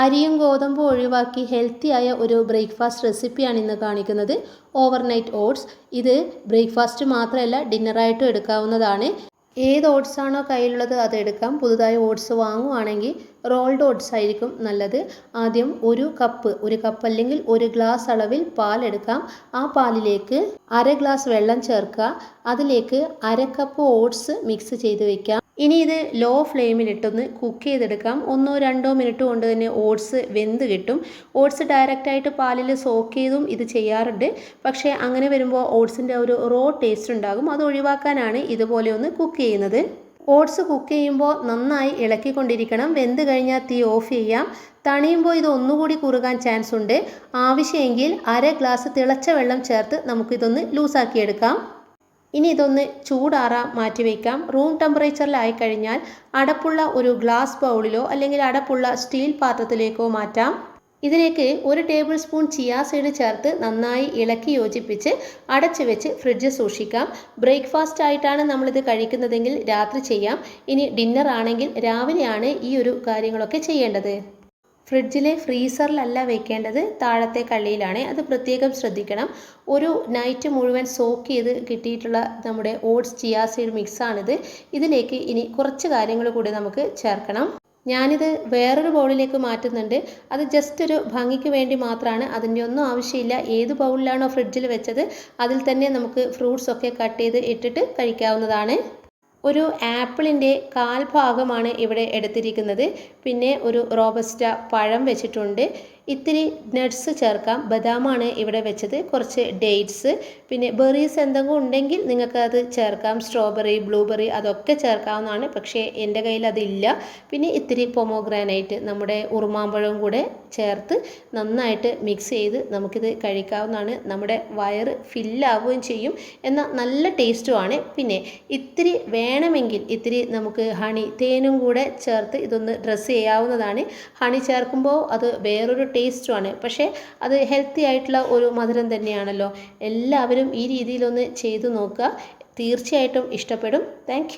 അരിയും ഗോതമ്പും ഒഴിവാക്കി ഹെൽത്തിയായ ഒരു ബ്രേക്ക്ഫാസ്റ്റ് റെസിപ്പിയാണ് ഇന്ന് കാണിക്കുന്നത്. Overnight oats. ഇത് ബ്രേക്ക്ഫാസ്റ്റ് മാത്രമല്ല ഡിന്നറായിട്ടും എടുക്കാവുന്നതാണ്. ഏത് ഓട്സ് ആണോ കയ്യിലുള്ളത് അത് എടുക്കാം. പുതുതായി ഓട്സ് വാങ്ങുവാണെങ്കിൽ റോൾഡ് ഓട്സ് ആയിരിക്കും നല്ലത്. ആദ്യം ഒരു കപ്പ് അല്ലെങ്കിൽ ഒരു ഗ്ലാസ് അളവിൽ പാൽ എടുക്കാം. ആ പാലിലേക്ക് അര ഗ്ലാസ് വെള്ളം ചേർക്കുക. അതിലേക്ക് അര കപ്പ് ഓട്സ് മിക്സ് ചെയ്ത് വെക്കാം. ഇനി ഇത് ലോ ഫ്ലെയിമിലിട്ടൊന്ന് കുക്ക് ചെയ്തെടുക്കാം. 1-2 മിനിറ്റ് കൊണ്ട് തന്നെ ഓട്സ് വെന്ത് കിട്ടും. ഓട്സ് ഡയറക്റ്റായിട്ട് പാലിൽ സോക്ക് ചെയ്തും ഇത് ചെയ്യാറുണ്ട്. പക്ഷേ അങ്ങനെ വരുമ്പോൾ ഓട്സിൻ്റെ ഒരു റോ ടേസ്റ്റ് ഉണ്ടാകും. അത് ഒഴിവാക്കാനാണ് ഇതുപോലെ ഒന്ന് കുക്ക് ചെയ്യുന്നത്. ഓട്സ് കുക്ക് ചെയ്യുമ്പോൾ നന്നായി ഇളക്കിക്കൊണ്ടിരിക്കണം. വെന്ത് കഴിഞ്ഞാൽ തീ ഓഫ് ചെയ്യാം. തണിയുമ്പോൾ ഇത് ഒന്നുകൂടി കുറുകാൻ ചാൻസ് ഉണ്ട്. ആവശ്യമെങ്കിൽ അര ഗ്ലാസ് തിളച്ച വെള്ളം ചേർത്ത് നമുക്കിതൊന്ന് ലൂസാക്കിയെടുക്കാം. ഇനി ഇതൊന്ന് ചൂടാറാൻ മാറ്റി വയ്ക്കാം. റൂം ടെമ്പറേച്ചറിലായി കഴിഞ്ഞാൽ അടപ്പുള്ള ഒരു ഗ്ലാസ് ബൗളിലോ അല്ലെങ്കിൽ അടപ്പുള്ള സ്റ്റീൽ പാത്രത്തിലേക്കോ മാറ്റാം. ഇതിലേക്ക് 1 ടേബിൾ സ്പൂൺ ചിയാ സീഡ് ചേർത്ത് നന്നായി ഇളക്കി യോജിപ്പിച്ച് അടച്ചു വെച്ച് ഫ്രിഡ്ജിൽ സൂക്ഷിക്കാം. ബ്രേക്ക്ഫാസ്റ്റ് ആയിട്ടാണ് നമ്മളിത് കഴിക്കുന്നതെങ്കിൽ രാത്രി ചെയ്യാം. ഇനി ഡിന്നർ ആണെങ്കിൽ രാവിലെയാണ് ഈ ഒരു കാര്യങ്ങളൊക്കെ ചെയ്യേണ്ടത്. ഫ്രിഡ്ജിലെ ഫ്രീസറിലല്ല വെക്കേണ്ടത്, താഴത്തെ കള്ളിയിലാണ്. അത് പ്രത്യേകം ശ്രദ്ധിക്കണം. ഒരു നൈറ്റ് മുഴുവൻ സോക്ക് ചെയ്ത് കിട്ടിയിട്ടുള്ള നമ്മുടെ ഓട്സ് ചിയാ സീഡ് മിക്സാണിത്. ഇതിലേക്ക് ഇനി കുറച്ച് കാര്യങ്ങൾ കൂടി നമുക്ക് ചേർക്കണം. ഞാനിത് വേറൊരു ബൗളിലേക്ക് മാറ്റുന്നുണ്ട്. അത് ജസ്റ്റ് ഒരു ഭംഗിക്ക് വേണ്ടി മാത്രമാണ്. അതിൻ്റെ ഒന്നും ആവശ്യമില്ല. ഏത് ബൗളിലാണോ ഫ്രിഡ്ജിൽ വെച്ചത് അതിൽ തന്നെ നമുക്ക് ഫ്രൂട്ട്സ് ഒക്കെ കട്ട് ചെയ്ത് ഇട്ടിട്ട് കഴിക്കാവുന്നതാണ്. ഒരു ആപ്പിളിൻ്റെ 1/4 ഭാഗമാണ് ഇവിടെ എടുത്തിരിക്കുന്നത്. പിന്നെ ഒരു റോബസ്റ്റ പഴം വെച്ചിട്ടുണ്ട്. ഇത്തിരി നട്ട്സ് ചേർക്കാം. ബദാമാണ് ഇവിടെ വെച്ചത്. കുറച്ച് ഡേറ്റ്സ്, പിന്നെ ബെറീസ് എന്തെങ്കിലും ഉണ്ടെങ്കിൽ നിങ്ങൾക്ക് അത് ചേർക്കാം. സ്ട്രോബെറി, ബ്ലൂബെറി അതൊക്കെ ചേർക്കാവുന്നതാണ്. പക്ഷേ എൻ്റെ കയ്യിൽ അതില്ല. പിന്നെ ഇത്തിരി പൊമോഗ്രാനൈറ്റ്, നമ്മുടെ ഉറുമാമ്പഴവും കൂടെ ചേർത്ത് നന്നായിട്ട് മിക്സ് ചെയ്ത് നമുക്കിത് കഴിക്കാവുന്നതാണ്. നമ്മുടെ വയറ് ഫില്ലാവുകയും ചെയ്യും, എന്നാൽ നല്ല ടേസ്റ്റുമാണ്. പിന്നെ ഇത്തിരി വേണമെങ്കിൽ ഇത്തിരി നമുക്ക് തേനും കൂടെ ചേർത്ത് ഇതൊന്ന് ഡ്രസ്സ് ചെയ്യാവുന്നതാണ്. ഹണി ചേർക്കുമ്പോൾ അത് വേറൊരു ടേസ്റ്റുമാണ്. പക്ഷേ അത് ഹെൽത്തി ആയിട്ടുള്ള ഒരു മധുരം തന്നെയാണല്ലോ. എല്ലാവരും ഈ രീതിയിലൊന്ന് ചെയ്തു നോക്കുക. തീർച്ചയായിട്ടും ഇഷ്ടപ്പെടും. താങ്ക്